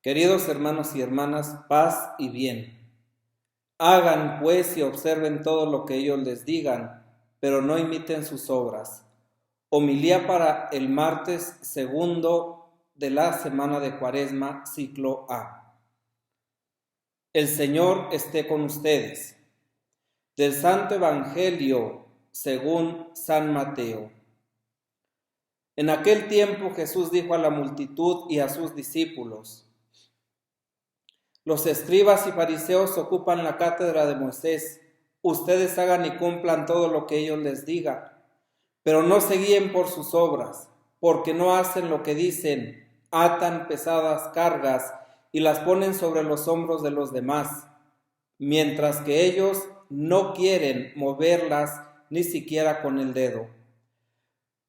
Queridos hermanos y hermanas, paz y bien. Hagan pues y observen todo lo que ellos les digan, pero no imiten sus obras. Homilía para el martes segundo de la semana de Cuaresma, ciclo A. El Señor esté con ustedes. Del Santo Evangelio según San Mateo. En aquel tiempo Jesús dijo a la multitud y a sus discípulos: Los escribas y fariseos ocupan la cátedra de Moisés. Ustedes hagan y cumplan todo lo que ellos les diga, pero no se guíen por sus obras, porque no hacen lo que dicen, atan pesadas cargas y las ponen sobre los hombros de los demás, mientras que ellos no quieren moverlas ni siquiera con el dedo.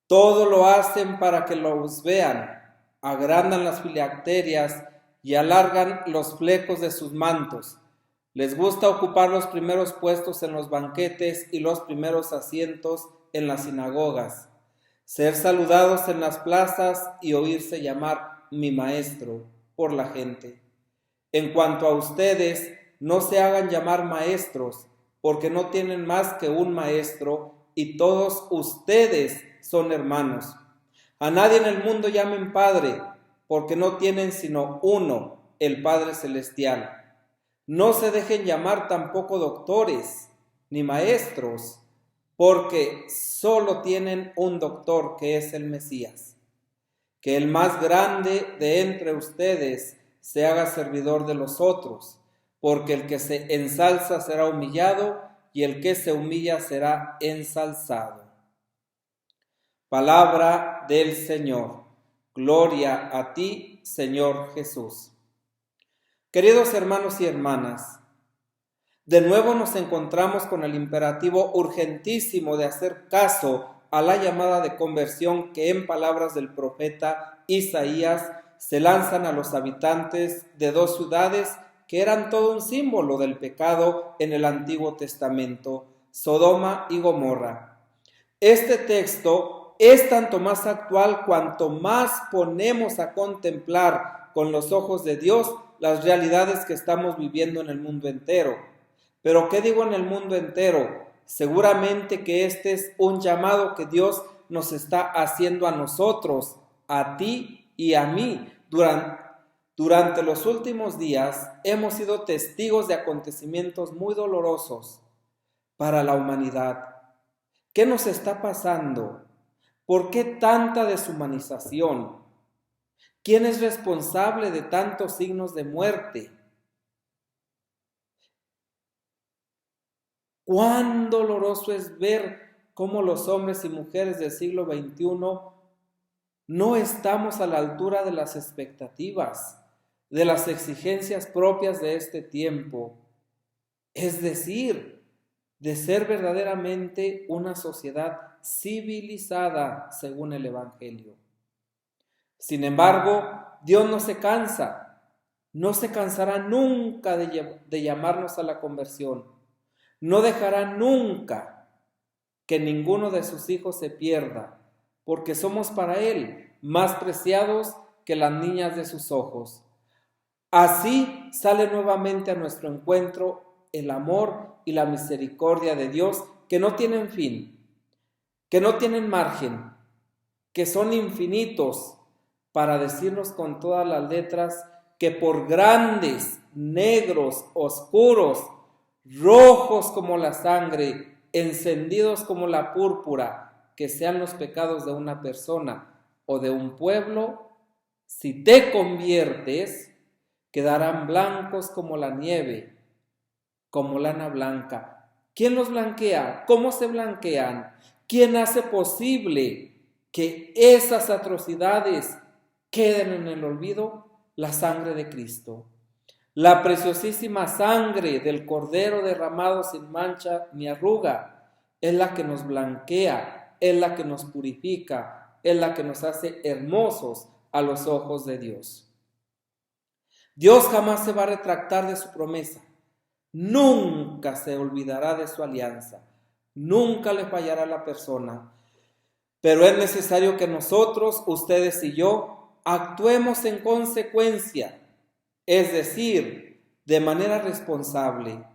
Todo lo hacen para que los vean, agrandan las filacterias y alargan los flecos de sus mantos. Les gusta ocupar los primeros puestos en los banquetes y los primeros asientos en las sinagogas, ser saludados en las plazas y oírse llamar mi maestro por la gente. En cuanto a ustedes, no se hagan llamar maestros, porque no tienen más que un maestro y todos ustedes son hermanos. A nadie en el mundo llamen Padre, porque no tienen sino uno, el Padre Celestial. No se dejen llamar tampoco doctores, ni maestros, porque solo tienen un doctor, que es el Mesías. Que el más grande de entre ustedes se haga servidor de los otros, porque el que se ensalza será humillado, y el que se humilla será ensalzado. Palabra del Señor. Gloria a ti, Señor Jesús. Queridos hermanos y hermanas, de nuevo nos encontramos con el imperativo urgentísimo de hacer caso a la llamada de conversión que en palabras del profeta Isaías se lanzan a los habitantes de dos ciudades que eran todo un símbolo del pecado en el Antiguo Testamento, Sodoma y Gomorra. Este texto es tanto más actual cuanto más ponemos a contemplar con los ojos de Dios las realidades que estamos viviendo en el mundo entero. Pero ¿qué digo en el mundo entero? Seguramente que este es un llamado que Dios nos está haciendo a nosotros, a ti y a mí. Durante los últimos días hemos sido testigos de acontecimientos muy dolorosos para la humanidad. ¿Qué nos está pasando? ¿Por qué tanta deshumanización? ¿Quién es responsable de tantos signos de muerte? Cuán doloroso es ver cómo los hombres y mujeres del siglo XXI no estamos a la altura de las expectativas, de las exigencias propias de este tiempo, es decir, de ser verdaderamente una sociedad civilizada según el Evangelio. Sin embargo, Dios no se cansa, no se cansará nunca de llamarnos a la conversión, no dejará nunca que ninguno de sus hijos se pierda, porque somos para Él más preciados que las niñas de sus ojos. Así sale nuevamente a nuestro encuentro el amor y la misericordia de Dios, que no tienen fin, que no tienen margen, que son infinitos, para decirnos con todas las letras que por grandes, negros, oscuros, rojos como la sangre, encendidos como la púrpura, que sean los pecados de una persona o de un pueblo, si te conviertes, quedarán blancos como la nieve, como lana blanca. ¿Quién los blanquea? ¿Cómo se blanquean? ¿Quién hace posible que esas atrocidades queden en el olvido? La sangre de Cristo. La preciosísima sangre del Cordero derramado sin mancha ni arruga es la que nos blanquea, es la que nos purifica, es la que nos hace hermosos a los ojos de Dios. Dios jamás se va a retractar de su promesa. Nunca se olvidará de su alianza, nunca le fallará a la persona, pero es necesario que nosotros, ustedes y yo, actuemos en consecuencia, es decir, de manera responsable.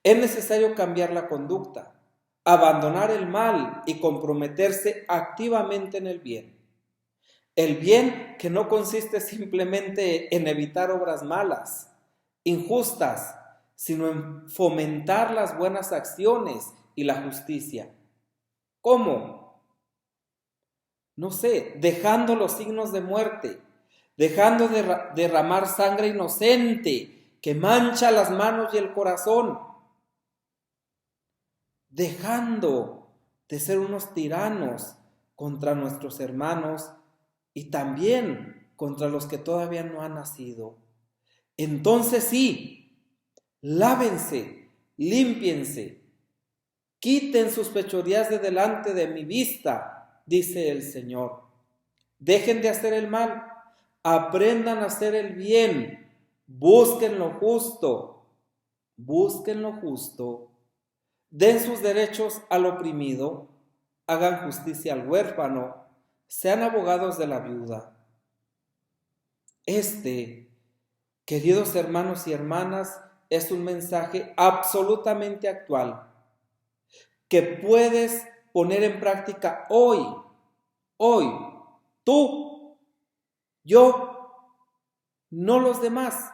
Es necesario cambiar la conducta, abandonar el mal y comprometerse activamente en el bien. El bien que no consiste simplemente en evitar obras malas, injustas, sino en fomentar las buenas acciones y la justicia. ¿Cómo? No sé, dejando los signos de muerte, dejando de derramar sangre inocente que mancha las manos y el corazón, dejando de ser unos tiranos contra nuestros hermanos y también contra los que todavía no han nacido. Entonces sí, lávense, límpiense, quiten sus fechorías de delante de mi vista, dice el Señor. Dejen de hacer el mal, aprendan a hacer el bien, busquen lo justo, den sus derechos al oprimido, hagan justicia al huérfano, sean abogados de la viuda. Queridos hermanos y hermanas, es un mensaje absolutamente actual que puedes poner en práctica hoy, tú, yo, no los demás,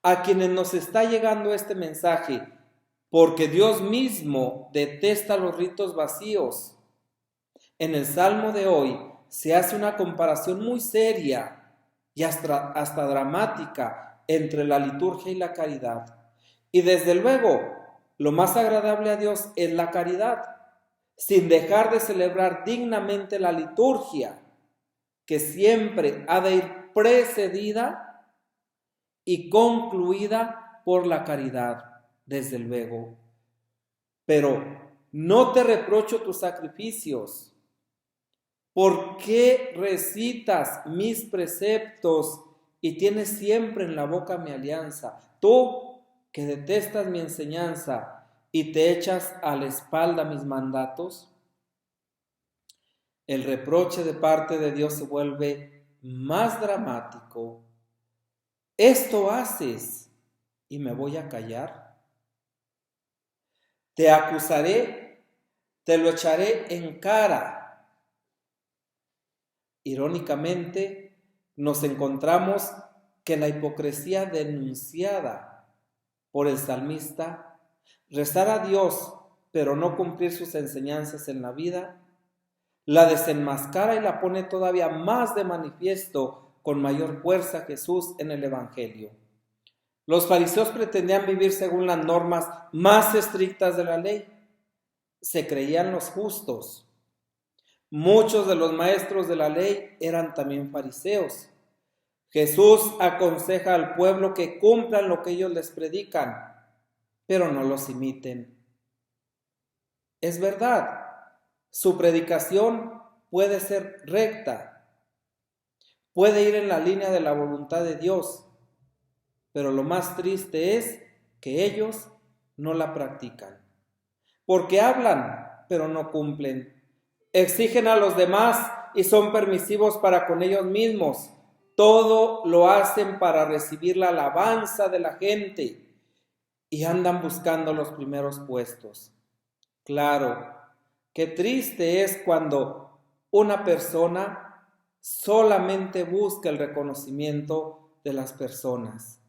a quienes nos está llegando este mensaje, porque Dios mismo detesta los ritos vacíos. En el Salmo de hoy se hace una comparación muy seria y hasta dramática entre la liturgia y la caridad. Y desde luego, lo más agradable a Dios es la caridad, sin dejar de celebrar dignamente la liturgia, que siempre ha de ir precedida y concluida por la caridad, desde luego. Pero no te reprocho tus sacrificios. ¿Por qué recitas mis preceptos y tienes siempre en la boca mi alianza? Tú que detestas mi enseñanza y te echas a la espalda mis mandatos. El reproche de parte de Dios se vuelve más dramático. Esto haces y me voy a callar. Te acusaré, te lo echaré en cara. Irónicamente, nos encontramos que la hipocresía denunciada por el salmista, rezar a Dios pero no cumplir sus enseñanzas en la vida, la desenmascara y la pone todavía más de manifiesto con mayor fuerza Jesús en el Evangelio. Los fariseos pretendían vivir según las normas más estrictas de la ley. Se creían los justos. Muchos de los maestros de la ley eran también fariseos. Jesús aconseja al pueblo que cumplan lo que ellos les predican, pero no los imiten. Es verdad, su predicación puede ser recta, puede ir en la línea de la voluntad de Dios, pero lo más triste es que ellos no la practican, porque hablan, pero no cumplen. Exigen a los demás y son permisivos para con ellos mismos. Todo lo hacen para recibir la alabanza de la gente y andan buscando los primeros puestos. Claro, qué triste es cuando una persona solamente busca el reconocimiento de las personas.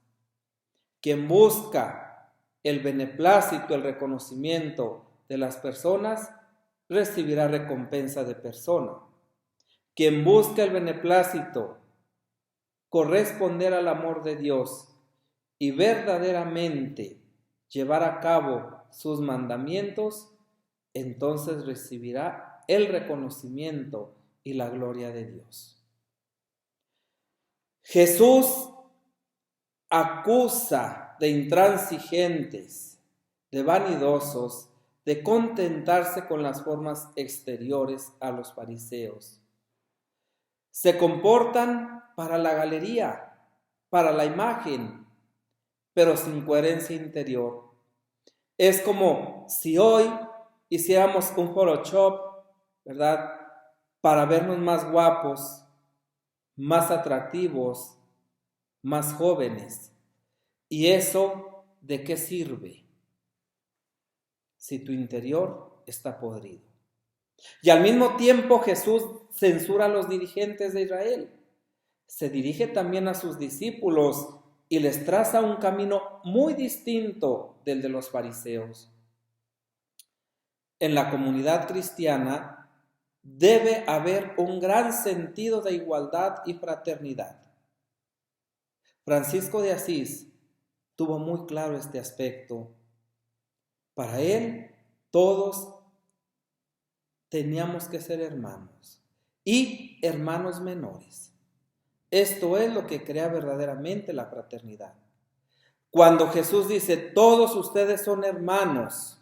Quien busca el beneplácito, el reconocimiento de las personas, recibirá recompensa de persona. Quien busca el beneplácito, corresponder al amor de Dios y verdaderamente llevar a cabo sus mandamientos, entonces recibirá el reconocimiento y la gloria de Dios. Jesús acusa de intransigentes, de vanidosos, de contentarse con las formas exteriores a los fariseos. Se comportan para la galería, para la imagen, pero sin coherencia interior. Es como si hoy hiciéramos un Photoshop, ¿verdad? Para vernos más guapos, más atractivos, más jóvenes. ¿Y eso de qué sirve si tu interior está podrido? Y al mismo tiempo Jesús censura a los dirigentes de Israel. Se dirige también a sus discípulos y les traza un camino muy distinto del de los fariseos. En la comunidad cristiana debe haber un gran sentido de igualdad y fraternidad. Francisco de Asís tuvo muy claro este aspecto. Para él, todos teníamos que ser hermanos y hermanos menores. Esto es lo que crea verdaderamente la fraternidad. Cuando Jesús dice, todos ustedes son hermanos,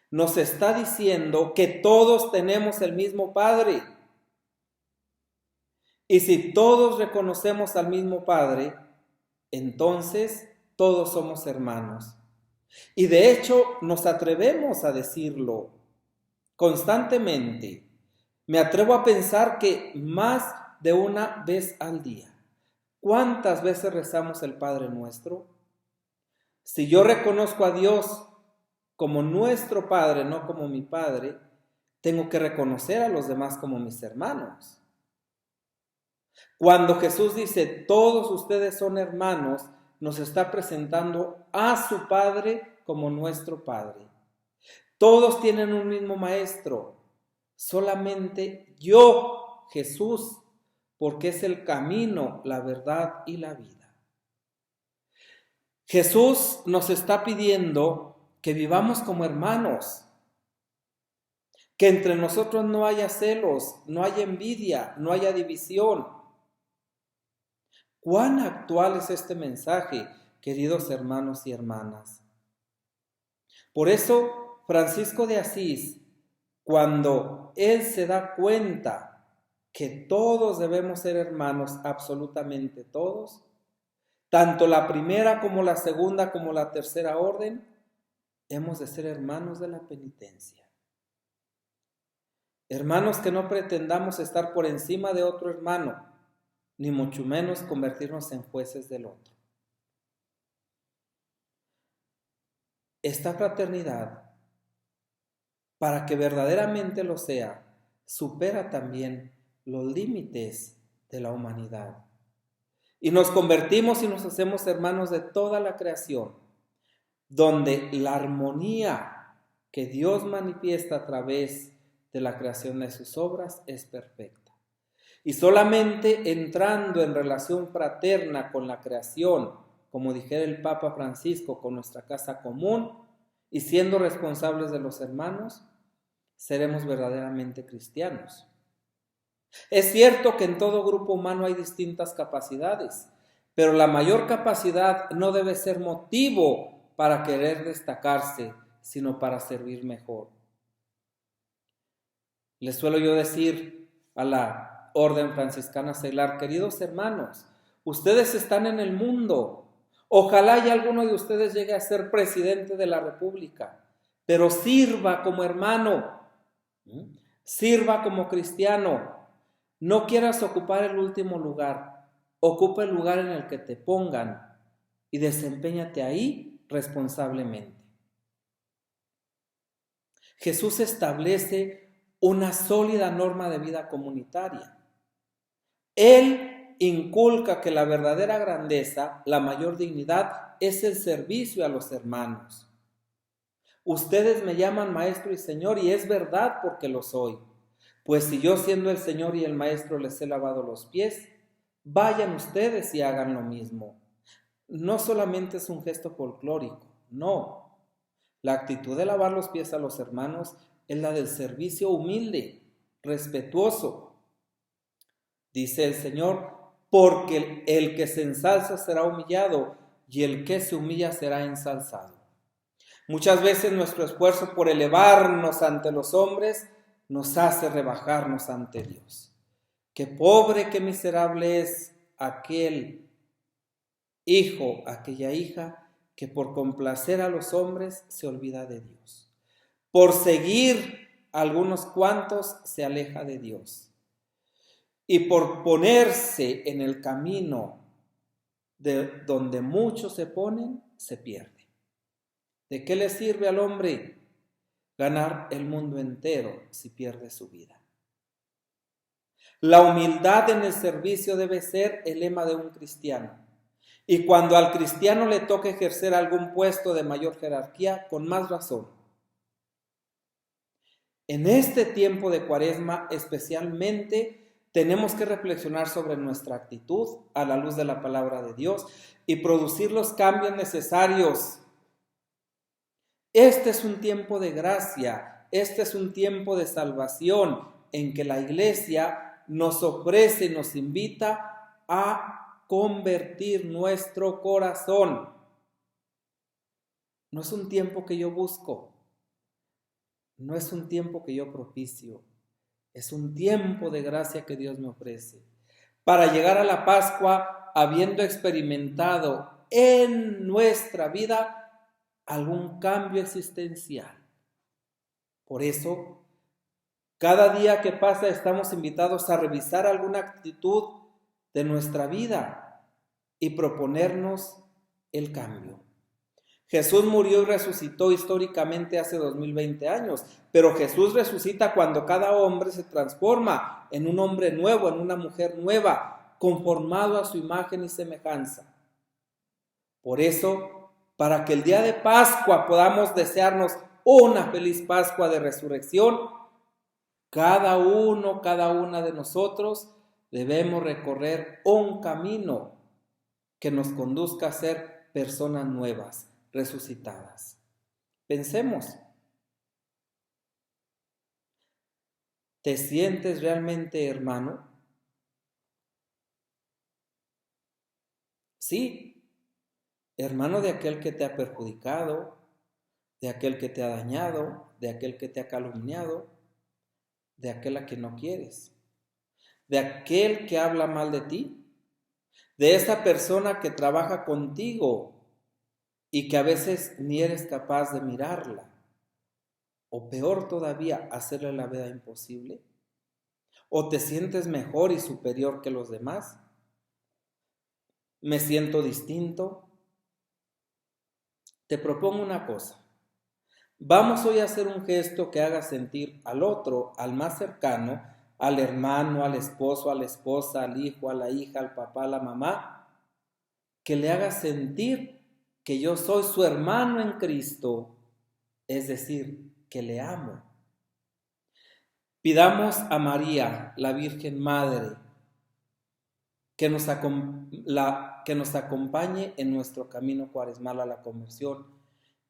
nos está diciendo que todos tenemos el mismo Padre. Y si todos reconocemos al mismo Padre, entonces todos somos hermanos. Y de hecho nos atrevemos a decirlo constantemente. Me atrevo a pensar que más de una vez al día. ¿Cuántas veces rezamos el Padre Nuestro? Si yo reconozco a Dios como nuestro Padre, no como mi Padre, tengo que reconocer a los demás como mis hermanos. Cuando Jesús dice, todos ustedes son hermanos, nos está presentando a su Padre como nuestro Padre. Todos tienen un mismo Maestro, solamente yo, Jesús, porque es el camino, la verdad y la vida. Jesús nos está pidiendo que vivamos como hermanos, que entre nosotros no haya celos, no haya envidia, no haya división. ¿Cuán actual es este mensaje, queridos hermanos y hermanas? Por eso, Francisco de Asís, cuando él se da cuenta que todos debemos ser hermanos, absolutamente todos, tanto la primera como la segunda como la tercera orden, hemos de ser hermanos de la penitencia. Hermanos que no pretendamos estar por encima de otro hermano, ni mucho menos convertirnos en jueces del otro. Esta fraternidad, para que verdaderamente lo sea, supera también los límites de la humanidad. Y nos convertimos y nos hacemos hermanos de toda la creación, donde la armonía que Dios manifiesta a través de la creación de sus obras es perfecta. Y solamente entrando en relación fraterna con la creación, como dijera el Papa Francisco, con nuestra casa común, y siendo responsables de los hermanos, seremos verdaderamente cristianos. Es cierto que en todo grupo humano hay distintas capacidades, pero la mayor capacidad no debe ser motivo para querer destacarse, sino para servir mejor. Les suelo yo decir a la orden franciscana seglar, queridos hermanos, ustedes están en el mundo. Ojalá y alguno de ustedes llegue a ser presidente de la República, pero sirva como hermano, sirva como cristiano. No quieras ocupar el último lugar, ocupa el lugar en el que te pongan y desempéñate ahí responsablemente. Jesús establece una sólida norma de vida comunitaria. Él inculca que la verdadera grandeza, la mayor dignidad, es el servicio a los hermanos. Ustedes me llaman maestro y señor, y es verdad porque lo soy. Pues si yo siendo el Señor y el Maestro les he lavado los pies, vayan ustedes y hagan lo mismo. No solamente es un gesto folclórico, no. La actitud de lavar los pies a los hermanos es la del servicio humilde, respetuoso. Dice el Señor, porque el que se ensalza será humillado y el que se humilla será ensalzado. Muchas veces nuestro esfuerzo por elevarnos ante los hombres nos hace rebajarnos ante Dios. Qué pobre, qué miserable es aquel hijo, aquella hija que por complacer a los hombres se olvida de Dios. Por seguir a algunos cuantos se aleja de Dios. Y por ponerse en el camino de donde muchos se ponen, se pierde. ¿De qué le sirve al hombre ganar el mundo entero si pierde su vida? La humildad en el servicio debe ser el lema de un cristiano. Y cuando al cristiano le toque ejercer algún puesto de mayor jerarquía, con más razón. En este tiempo de Cuaresma, especialmente, tenemos que reflexionar sobre nuestra actitud a la luz de la palabra de Dios y producir los cambios necesarios. Este es un tiempo de gracia, este es un tiempo de salvación en que la Iglesia nos ofrece, nos invita a convertir nuestro corazón. No es un tiempo que yo busco, no es un tiempo que yo propicio, es un tiempo de gracia que Dios me ofrece para llegar a la Pascua habiendo experimentado en nuestra vida algún cambio existencial. Por eso, cada día que pasa estamos invitados a revisar alguna actitud de nuestra vida y proponernos el cambio. Jesús murió y resucitó históricamente hace 2020 años, pero Jesús resucita cuando cada hombre se transforma en un hombre nuevo, en una mujer nueva, conformado a su imagen y semejanza. Por eso, para que el día de Pascua podamos desearnos una feliz Pascua de resurrección, cada uno, cada una de nosotros debemos recorrer un camino que nos conduzca a ser personas nuevas, resucitadas. Pensemos, ¿te sientes realmente hermano? Sí, hermano de aquel que te ha perjudicado, de aquel que te ha dañado, de aquel que te ha calumniado, de aquel a quien no quieres, de aquel que habla mal de ti, de esa persona que trabaja contigo y que a veces ni eres capaz de mirarla, o peor todavía, hacerle la vida imposible. ¿O te sientes mejor y superior que los demás? ¿Me siento distinto? Te propongo una cosa. Vamos hoy a hacer un gesto que haga sentir al otro, al más cercano, al hermano, al esposo, a la esposa, al hijo, a la hija, al papá, a la mamá, que le haga sentir que yo soy su hermano en Cristo, es decir, que le amo. Pidamos a María, la Virgen Madre, que nos acompañe en nuestro camino cuaresmal a la conversión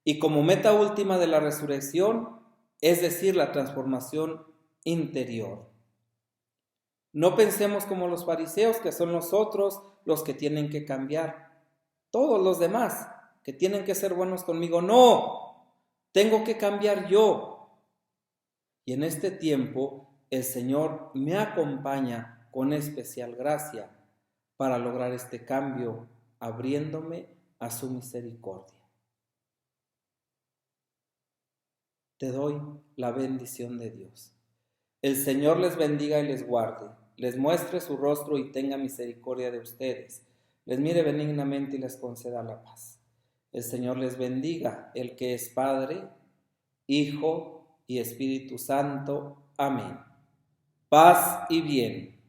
y como meta última de la resurrección, es decir, la transformación interior. No pensemos como los fariseos, que son nosotros los que tienen que cambiar, todos los demás, que tienen que ser buenos conmigo. No, tengo que cambiar yo. Y en este tiempo el Señor me acompaña con especial gracia para lograr este cambio, abriéndome a su misericordia. Te doy la bendición de Dios. El Señor les bendiga y les guarde, les muestre su rostro y tenga misericordia de ustedes, les mire benignamente y les conceda la paz. El Señor les bendiga, el que es Padre, Hijo y Espíritu Santo. Amén. Paz y bien.